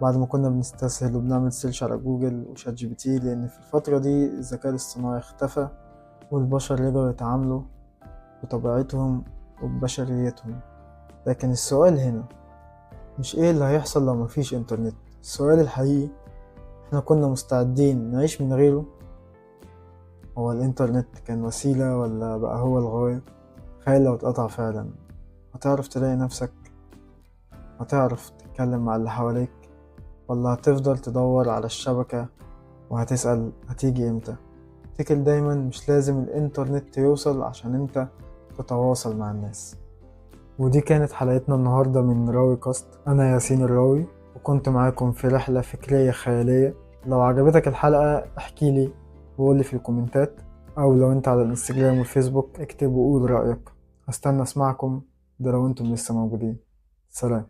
بعد ما كنا بنستسهل وبنعمل سيرش على جوجل وشات جي بي تي، لأن في الفترة دي الذكاء الاصطناعي اختفى والبشر رجعوا يتعاملوا بطبيعتهم وببشريتهم. لكن السؤال هنا مش ايه اللي هيحصل لو مفيش انترنت، السؤال الحقيقي احنا كنا مستعدين نعيش من غيره؟ هو الانترنت كان وسيلة ولا بقى هو الغاية؟ تخيل لو اتقطع فعلا، هتعرف تلاقي نفسك؟ هتعرف تتكلم مع اللي حواليك؟ ولا هتفضل تدور على الشبكة وهتسأل هتيجي امتى؟ افتكر دايما مش لازم الانترنت يوصل عشان انت تتواصل مع الناس. ودي كانت حلقتنا النهاردة من راوي كاست. أنا ياسين الراوي، وكنت معاكم في رحلة فكرية خيالية. لو عجبتك الحلقة احكيلي وقولي في الكومنتات، أو لو انت على الانستجرام والفيسبوك اكتب وقول رأيك. هستنى اسمعكم، ده لو انتم لسه موجودين. سلام.